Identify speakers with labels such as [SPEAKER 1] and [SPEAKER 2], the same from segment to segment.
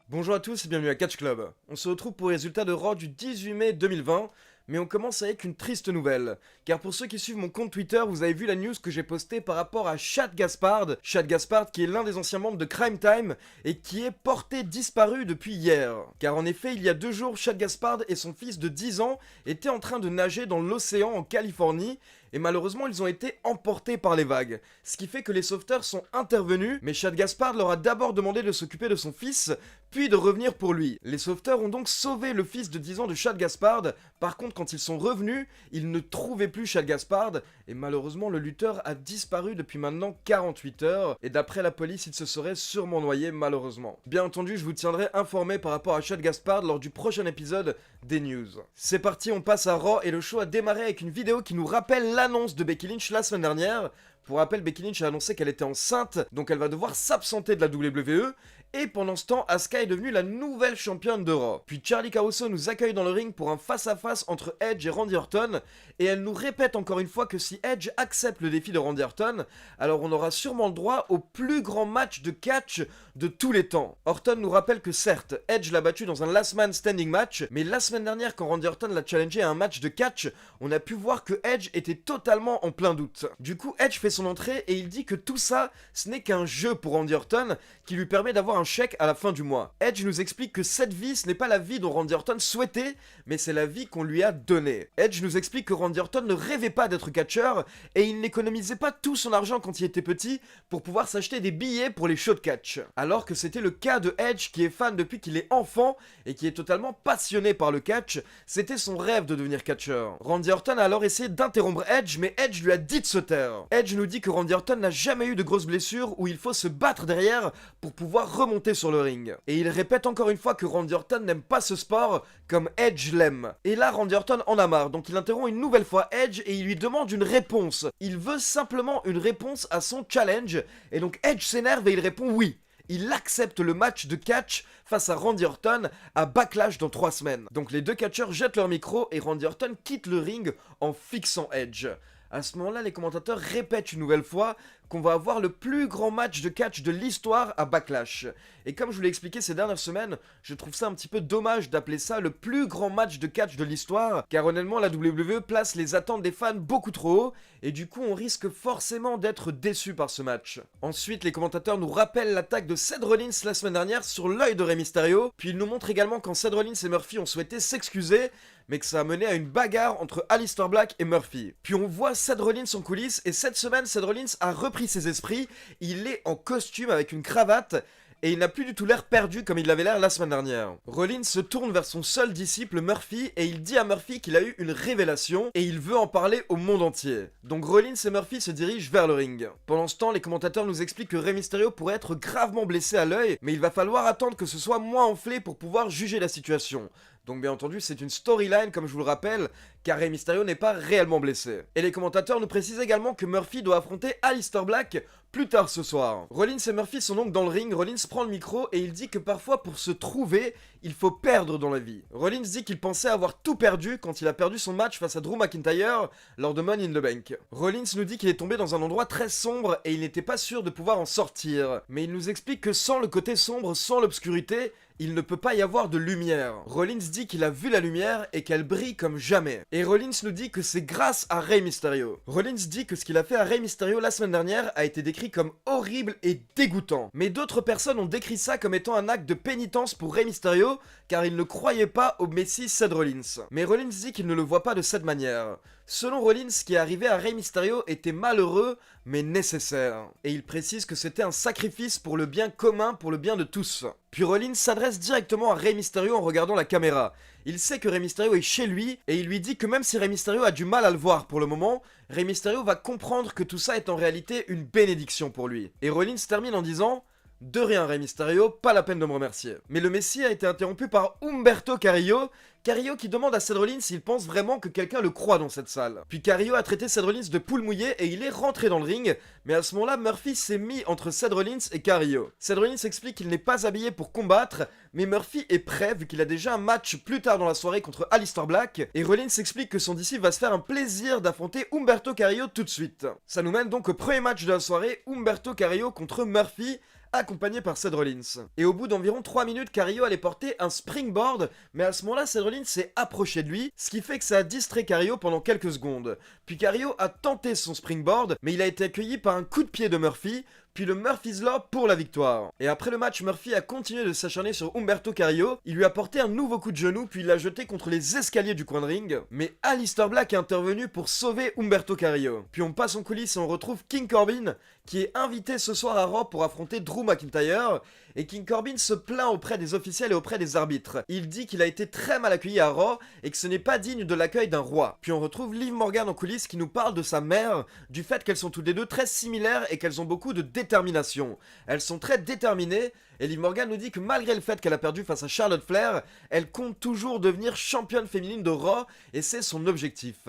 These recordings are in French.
[SPEAKER 1] Bonjour à tous et bienvenue à Catch Club. On se retrouve pour les résultats de Raw du 18 mai 2020, mais on commence avec une triste nouvelle. Car pour ceux qui suivent mon compte Twitter, vous avez vu la news que j'ai postée par rapport à Chad Gaspard. Chad Gaspard qui est l'un des anciens membres de Crime Time et qui est porté disparu depuis hier. Car en effet, il y a 2 jours, Chad Gaspard et son fils de 10 ans étaient en train de nager dans l'océan en Californie. Et malheureusement, ils ont été emportés par les vagues. Ce qui fait que les sauveteurs sont intervenus, mais Chad Gaspard leur a d'abord demandé de s'occuper de son fils, puis de revenir pour lui. Les sauveteurs ont donc sauvé le fils de 10 ans de Chad Gaspard. Par contre, quand ils sont revenus, ils ne trouvaient plus Chad Gaspard, et malheureusement, le lutteur a disparu depuis maintenant 48 heures, et d'après la police, il se serait sûrement noyé, malheureusement. Bien entendu, je vous tiendrai informé par rapport à Chad Gaspard lors du prochain épisode des news. C'est parti, on passe à Raw, et le show a démarré avec une vidéo qui nous rappelle l'annonce de Becky Lynch la semaine dernière. Pour rappel, Becky Lynch a annoncé qu'elle était enceinte, donc elle va devoir s'absenter de la WWE. Et pendant ce temps, Asuka est devenue la nouvelle championne de Raw. Puis Charlie Caruso nous accueille dans le ring pour un face-à-face entre Edge et Randy Orton. Et elle nous répète encore une fois que si Edge accepte le défi de Randy Orton, alors on aura sûrement le droit au plus grand match de catch de tous les temps. Orton nous rappelle que certes, Edge l'a battu dans un last man standing match, mais la semaine dernière quand Randy Orton l'a challengé à un match de catch, on a pu voir que Edge était totalement en plein doute. Du coup, Edge fait son entrée et il dit que tout ça, ce n'est qu'un jeu pour Randy Orton qui lui permet d'avoir un chèque à la fin du mois. Edge nous explique que cette vie, ce n'est pas la vie dont Randy Orton souhaitait, mais c'est la vie qu'on lui a donnée. Edge nous explique que Randy Orton ne rêvait pas d'être catcheur et il n'économisait pas tout son argent quand il était petit pour pouvoir s'acheter des billets pour les shows de catch. Alors que c'était le cas de Edge qui est fan depuis qu'il est enfant et qui est totalement passionné par le catch, c'était son rêve de devenir catcheur. Randy Orton a alors essayé d'interrompre Edge, mais Edge lui a dit de se taire. Edge nous dit que Randy Orton n'a jamais eu de grosses blessures où il faut se battre derrière pour pouvoir remonter sur le ring. Et il répète encore une fois que Randy Orton n'aime pas ce sport comme Edge l'aime. Et là, Randy Orton en a marre, donc il interrompt une nouvelle fois Edge et il lui demande une réponse. Il veut simplement une réponse à son challenge, et donc Edge s'énerve et il répond oui. Il accepte le match de catch face à Randy Orton à Backlash dans 3 semaines. Donc les deux catcheurs jettent leur micro et Randy Orton quitte le ring en fixant Edge. À ce moment-là, les commentateurs répètent une nouvelle fois qu'on va avoir le plus grand match de catch de l'histoire à Backlash. Et comme je vous l'ai expliqué ces dernières semaines, je trouve ça un petit peu dommage d'appeler ça le plus grand match de catch de l'histoire, car honnêtement la WWE place les attentes des fans beaucoup trop haut, et du coup on risque forcément d'être déçu par ce match. Ensuite, les commentateurs nous rappellent l'attaque de Seth Rollins la semaine dernière sur l'œil de Rey Mysterio, puis ils nous montrent également quand Seth Rollins et Murphy ont souhaité s'excuser, mais que ça a mené à une bagarre entre Aleister Black et Murphy. Puis on voit Seth Rollins en coulisses, et cette semaine, Seth Rollins a repris ses esprits, il est en costume avec une cravate, et il n'a plus du tout l'air perdu comme il avait l'air la semaine dernière. Rollins se tourne vers son seul disciple Murphy et il dit à Murphy qu'il a eu une révélation et il veut en parler au monde entier. Donc Rollins et Murphy se dirigent vers le ring. Pendant ce temps, les commentateurs nous expliquent que Rey Mysterio pourrait être gravement blessé à l'œil, mais il va falloir attendre que ce soit moins enflé pour pouvoir juger la situation. Donc bien entendu, c'est une storyline comme je vous le rappelle, car Rey Mysterio n'est pas réellement blessé. Et les commentateurs nous précisent également que Murphy doit affronter Aleister Black plus tard ce soir. Rollins et Murphy sont donc dans le ring, Rollins prend le micro et il dit que parfois pour se trouver, il faut perdre dans la vie. Rollins dit qu'il pensait avoir tout perdu quand il a perdu son match face à Drew McIntyre lors de Money in the Bank. Rollins nous dit qu'il est tombé dans un endroit très sombre et il n'était pas sûr de pouvoir en sortir. Mais il nous explique que sans le côté sombre, sans l'obscurité, il ne peut pas y avoir de lumière. Rollins dit qu'il a vu la lumière et qu'elle brille comme jamais. Et Rollins nous dit que c'est grâce à Rey Mysterio. Rollins dit que ce qu'il a fait à Rey Mysterio la semaine dernière a été décrit comme horrible et dégoûtant. Mais d'autres personnes ont décrit ça comme étant un acte de pénitence pour Rey Mysterio, car il ne croyait pas au Messie Seth Rollins. Mais Rollins dit qu'il ne le voit pas de cette manière. Selon Rollins, ce qui est arrivé à Rey Mysterio était malheureux, mais nécessaire. Et il précise que c'était un sacrifice pour le bien commun, pour le bien de tous. Puis Rollins s'adresse directement à Rey Mysterio en regardant la caméra. Il sait que Rey Mysterio est chez lui, et il lui dit que même si Rey Mysterio a du mal à le voir pour le moment, Rey Mysterio va comprendre que tout ça est en réalité une bénédiction pour lui. Et Rollins termine en disant... De rien Rey Mysterio, pas la peine de me remercier. Mais le Messie a été interrompu par Humberto Carrillo. Carrillo qui demande à Seth Rollins s'il pense vraiment que quelqu'un le croit dans cette salle. Puis Carrillo a traité Seth Rollins de poule mouillée et il est rentré dans le ring. Mais à ce moment-là, Murphy s'est mis entre Seth Rollins et Carrillo. Seth Rollins explique qu'il n'est pas habillé pour combattre, mais Murphy est prêt vu qu'il a déjà un match plus tard dans la soirée contre Aleister Black. Et Rollins explique que son disciple va se faire un plaisir d'affronter Humberto Carrillo tout de suite. Ça nous mène donc au premier match de la soirée, Humberto Carrillo contre Murphy, accompagnée par Seth Rollins. Et au bout d'environ 3 minutes, Carrillo allait porter un springboard, mais à ce moment-là, Seth Rollins s'est approché de lui, ce qui fait que ça a distrait Carrillo pendant quelques secondes. Puis Carrillo a tenté son springboard, mais il a été accueilli par un coup de pied de Murphy, puis le Murphy's Law pour la victoire. Et après le match, Murphy a continué de s'acharner sur Humberto Carrillo, il lui a porté un nouveau coup de genou, puis il l'a jeté contre les escaliers du coin de ring, mais Aleister Black est intervenu pour sauver Humberto Carrillo. Puis on passe en coulisses et on retrouve King Corbin, qui est invité ce soir à Raw pour affronter Drew McIntyre, et King Corbin se plaint auprès des officiels et auprès des arbitres. Il dit qu'il a été très mal accueilli à Raw et que ce n'est pas digne de l'accueil d'un roi. Puis on retrouve Liv Morgan en coulisses qui nous parle de sa mère, du fait qu'elles sont toutes les deux très similaires et qu'elles ont beaucoup de détermination. Elles sont très déterminées, et Liv Morgan nous dit que malgré le fait qu'elle a perdu face à Charlotte Flair, elle compte toujours devenir championne féminine de Raw et c'est son objectif.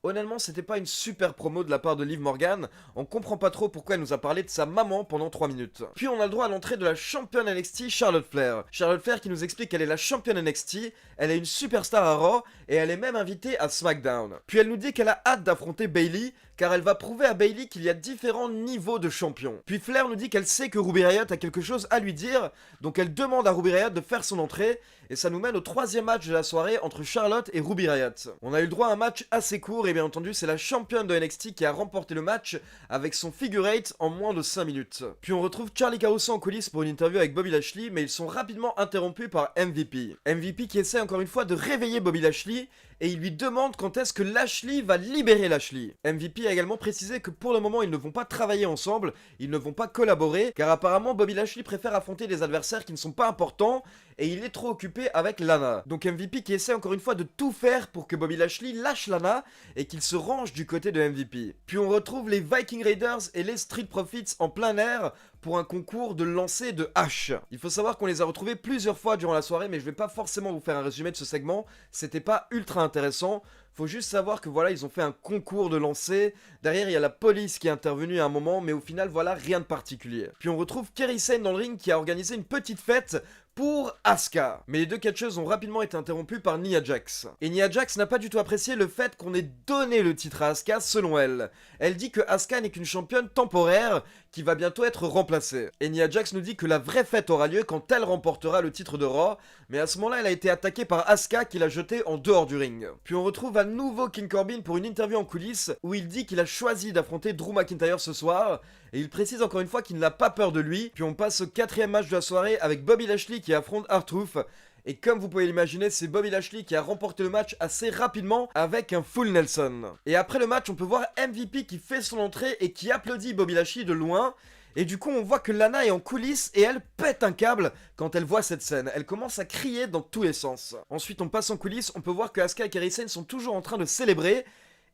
[SPEAKER 1] Honnêtement, c'était pas une super promo de la part de Liv Morgan, on comprend pas trop pourquoi elle nous a parlé de sa maman pendant 3 minutes. Puis on a le droit à l'entrée de la championne NXT Charlotte Flair. Charlotte Flair qui nous explique qu'elle est la championne NXT, elle est une superstar à Raw, et elle est même invitée à SmackDown. Puis elle nous dit qu'elle a hâte d'affronter Bayley, car elle va prouver à Bayley qu'il y a différents niveaux de champion. Puis Flair nous dit qu'elle sait que Ruby Riott a quelque chose à lui dire, donc elle demande à Ruby Riott de faire son entrée, et ça nous mène au 3e match de la soirée entre Charlotte et Ruby Riott. On a eu le droit à un match assez court, et bien entendu c'est la championne de NXT qui a remporté le match avec son figure 8 en moins de 5 minutes. Puis on retrouve Charlie Caruso en coulisses pour une interview avec Bobby Lashley, mais ils sont rapidement interrompus par MVP. MVP qui essaie encore une fois de réveiller Bobby Lashley, et il lui demande quand est-ce que Lashley va libérer Lashley. MVP a également précisé que pour le moment ils ne vont pas travailler ensemble, ils ne vont pas collaborer, car apparemment Bobby Lashley préfère affronter des adversaires qui ne sont pas importants, et il est trop occupé avec Lana. Donc MVP qui essaie encore une fois de tout faire pour que Bobby Lashley lâche Lana, et qu'il se range du côté de MVP. Puis on retrouve les Viking Raiders et les Street Profits en plein air, pour un concours de lancer de hache. Il faut savoir qu'on les a retrouvés plusieurs fois durant la soirée, mais je vais pas forcément vous faire un résumé de ce segment, c'était pas ultra intéressant. Faut juste savoir que voilà, ils ont fait un concours de lancer. Derrière, il y a la police qui est intervenue à un moment, mais au final, voilà, rien de particulier. Puis on retrouve Kairi Sane dans le ring qui a organisé une petite fête pour Asuka. Mais les deux catcheuses ont rapidement été interrompues par Nia Jax. Et Nia Jax n'a pas du tout apprécié le fait qu'on ait donné le titre à Asuka selon elle. Elle dit que Asuka n'est qu'une championne temporaire qui va bientôt être remplacée. Et Nia Jax nous dit que la vraie fête aura lieu quand elle remportera le titre de Raw, mais à ce moment-là, elle a été attaquée par Asuka qui l'a jetée en dehors du ring. Puis on retrouve à nouveau King Corbin pour une interview en coulisses où il dit qu'il a choisi d'affronter Drew McIntyre ce soir, et il précise encore une fois qu'il n'a pas peur de lui. Puis on passe au 4e match de la soirée avec Bobby Lashley qui affronte R-Truth. Et comme vous pouvez l'imaginer, c'est Bobby Lashley qui a remporté le match assez rapidement avec un full Nelson. Et après le match, on peut voir MVP qui fait son entrée et qui applaudit Bobby Lashley de loin. Et du coup, on voit que Lana est en coulisses et elle pète un câble quand elle voit cette scène. Elle commence à crier dans tous les sens. Ensuite, on passe en coulisses, on peut voir que Asuka et Kairi Sane sont toujours en train de célébrer.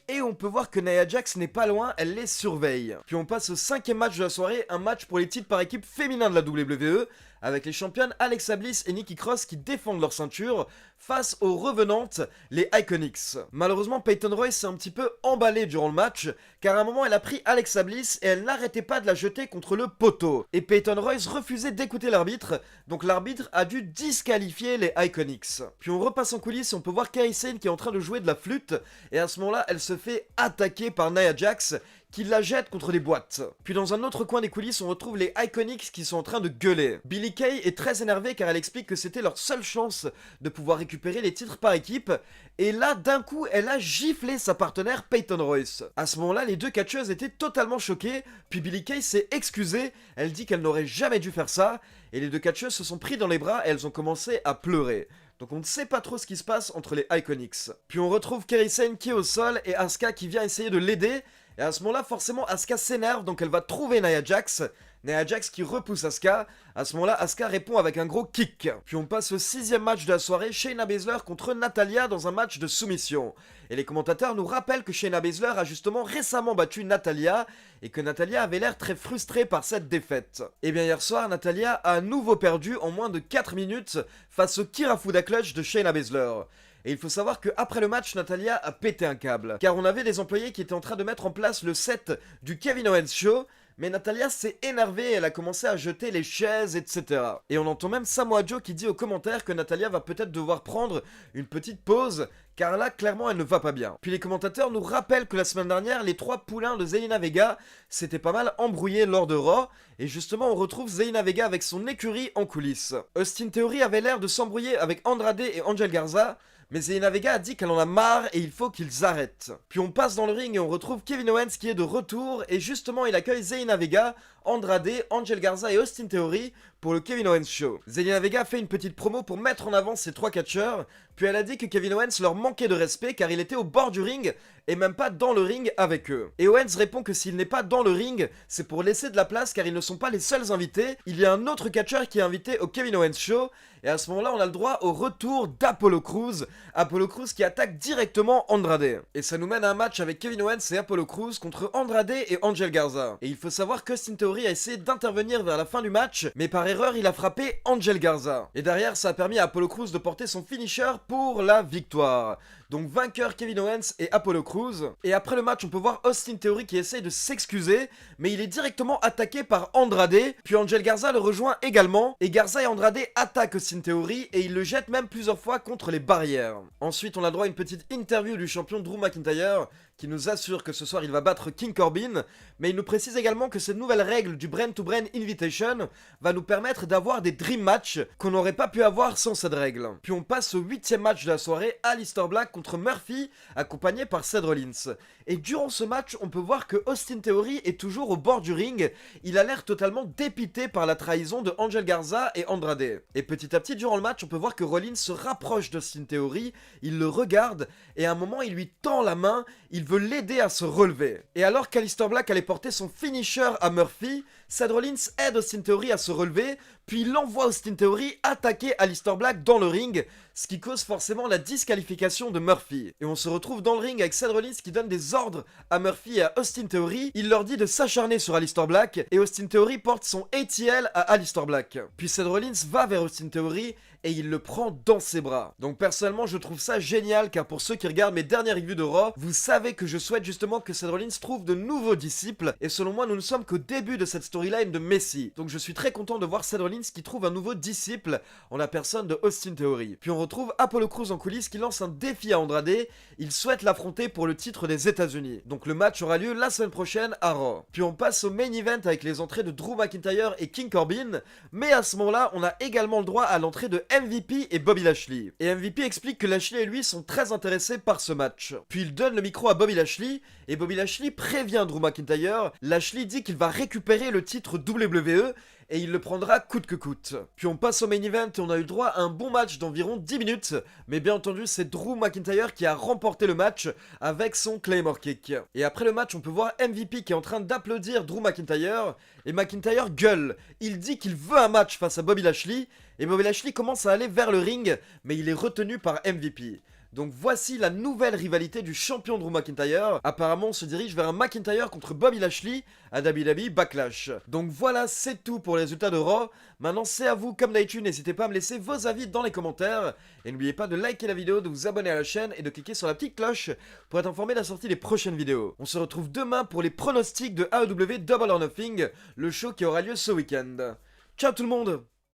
[SPEAKER 1] Et on peut voir que Nia Jax n'est pas loin, elle les surveille. Puis on passe au 5e match de la soirée, un match pour les titres par équipe féminin de la WWE, avec les championnes Alexa Bliss et Nikki Cross qui défendent leur ceinture face aux revenantes, les Iconics. Malheureusement, Peyton Royce s'est un petit peu emballée durant le match, car à un moment elle a pris Alexa Bliss et elle n'arrêtait pas de la jeter contre le poteau. Et Peyton Royce refusait d'écouter l'arbitre, donc l'arbitre a dû disqualifier les Iconics. Puis on repasse en coulisses et on peut voir Kairi Sane qui est en train de jouer de la flûte, et à ce moment-là, elle se fait attaquer par Nia Jax, qui la jette contre les boîtes. Puis dans un autre coin des coulisses, on retrouve les Iconics qui sont en train de gueuler. Billie Kay est très énervée car elle explique que c'était leur seule chance de pouvoir récupérer les titres par équipe, et là d'un coup elle a giflé sa partenaire Peyton Royce. À ce moment là, les deux catcheuses étaient totalement choquées, puis Billie Kay s'est excusée, elle dit qu'elle n'aurait jamais dû faire ça, et les deux catcheuses se sont pris dans les bras et elles ont commencé à pleurer. Donc on ne sait pas trop ce qui se passe entre les Iconics. Puis on retrouve Kairi Sane qui est au sol et Asuka qui vient essayer de l'aider. Et à ce moment-là, forcément, Asuka s'énerve, donc elle va trouver Nia Jax. Nia Jax qui repousse Asuka. À ce moment-là, Asuka répond avec un gros kick. Puis on passe au 6e match de la soirée, Shayna Baszler contre Natalya dans un match de soumission. Et les commentateurs nous rappellent que Shayna Baszler a justement récemment battu Natalya et que Natalya avait l'air très frustrée par cette défaite. Et bien hier soir, Natalya a à nouveau perdu en moins de 4 minutes face au Kirafuda Clutch de Shayna Baszler. Et il faut savoir qu'après le match, Natalya a pété un câble. Car on avait des employés qui étaient en train de mettre en place le set du Kevin Owens Show, Mais Natalya s'est énervée, elle a commencé à jeter les chaises, etc. Et on entend même Samoa Joe qui dit aux commentaires que Natalya va peut-être devoir prendre une petite pause, car là, clairement, elle ne va pas bien. Puis les commentateurs nous rappellent que la semaine dernière, les 3 poulains de Zelina Vega s'étaient pas mal embrouillés lors de Raw, et justement, on retrouve Zelina Vega avec son écurie en coulisses. Austin Theory avait l'air de s'embrouiller avec Andrade et Angel Garza, mais Zelina Vega a dit qu'elle en a marre et il faut qu'ils arrêtent. Puis on passe dans le ring et on retrouve Kevin Owens qui est de retour et justement il accueille Zelina Vega, Andrade, Angel Garza et Austin Theory pour le Kevin Owens Show. Zelina Vega fait une petite promo pour mettre en avant ces 3 catcheurs, puis elle a dit que Kevin Owens leur manquait de respect car il était au bord du ring et même pas dans le ring avec eux. Et Owens répond que s'il n'est pas dans le ring, c'est pour laisser de la place car ils ne sont pas les seuls invités. Il y a un autre catcheur qui est invité au Kevin Owens Show et à ce moment-là on a le droit au retour d'Apollo Crews. Apollo Crews qui attaque directement Andrade. Et ça nous mène à un match avec Kevin Owens et Apollo Crews contre Andrade et Angel Garza. Et il faut savoir qu'Austin Theory a essayé d'intervenir vers la fin du match, mais par erreur il a frappé Angel Garza. Et derrière ça a permis à Apollo Crews de porter son finisher pour la victoire. Donc vainqueur Kevin Owens et Apollo Crews. Et après le match on peut voir Austin Theory qui essaye de s'excuser, mais il est directement attaqué par Andrade, puis Angel Garza le rejoint également, et Garza et Andrade attaquent Austin Theory et ils le jettent même plusieurs fois contre les barrières. Ensuite on a droit à une petite interview du champion Drew McIntyre qui nous assure que ce soir il va battre King Corbin, mais il nous précise également que cette nouvelle règle du Brain to Brain Invitation va nous permettre d'avoir des Dream Match qu'on n'aurait pas pu avoir sans cette règle. Puis on passe au 8ème match de la soirée, Aleister Black contre Murphy, accompagné par Seth Rollins. Et durant ce match, on peut voir que Austin Theory est toujours au bord du ring, il a l'air totalement dépité par la trahison de Angel Garza et Andrade. Et petit à petit, durant le match, on peut voir que Rollins se rapproche d'Austin Theory, il le regarde, et à un moment, il lui tend la main, il veut l'aider à se relever. Et alors qu'Aleister Black allait porter son finisher à Murphy, Seth Rollins aide Austin Theory à se relever, puis il envoie Austin Theory attaquer Aleister Black dans le ring, ce qui cause forcément la disqualification de Murphy. Et on se retrouve dans le ring avec Seth Rollins qui donne des ordres à Murphy et à Austin Theory. Il leur dit de s'acharner sur Aleister Black, et Austin Theory porte son ATL à Aleister Black. Puis Seth Rollins va vers Austin Theory et il le prend dans ses bras. Donc personnellement je trouve ça génial car pour ceux qui regardent mes dernières reviews de Raw, vous savez que je souhaite justement que Seth Rollins trouve de nouveaux disciples, et selon moi nous ne sommes qu'au début de cette storyline de Messi. Donc je suis très content de voir Seth Rollins qui trouve un nouveau disciple en la personne de Austin Theory. Puis on retrouve Apollo Crews en coulisses qui lance un défi à Andrade, il souhaite l'affronter pour le titre des États-Unis. Donc le match aura lieu la semaine prochaine à Raw. Puis on passe au main event avec les entrées de Drew McIntyre et King Corbin, mais à ce moment-là on a également le droit à l'entrée de MVP et Bobby Lashley. Et MVP explique que Lashley et lui sont très intéressés par ce match. Puis il donne le micro à Bobby Lashley, et Bobby Lashley prévient Drew McIntyre. Lashley dit qu'il va récupérer le titre WWE, et il le prendra coûte que coûte. Puis on passe au main event et on a eu le droit à un bon match d'environ 10 minutes, mais bien entendu c'est Drew McIntyre qui a remporté le match avec son Claymore Kick. Et après le match on peut voir MVP qui est en train d'applaudir Drew McIntyre, et McIntyre gueule. Il dit qu'il veut un match face à Bobby Lashley, et Bobby Lashley commence à aller vers le ring, mais il est retenu par MVP. Donc voici la nouvelle rivalité du champion Drew McIntyre. Apparemment on se dirige vers un McIntyre contre Bobby Lashley à WWE Backlash. Donc voilà, c'est tout pour les résultats de Raw. Maintenant c'est à vous, comme d'habitude, n'hésitez pas à me laisser vos avis dans les commentaires. Et n'oubliez pas de liker la vidéo, de vous abonner à la chaîne et de cliquer sur la petite cloche pour être informé de la sortie des prochaines vidéos. On se retrouve demain pour les pronostics de AEW Double or Nothing, le show qui aura lieu ce week-end. Ciao tout le monde!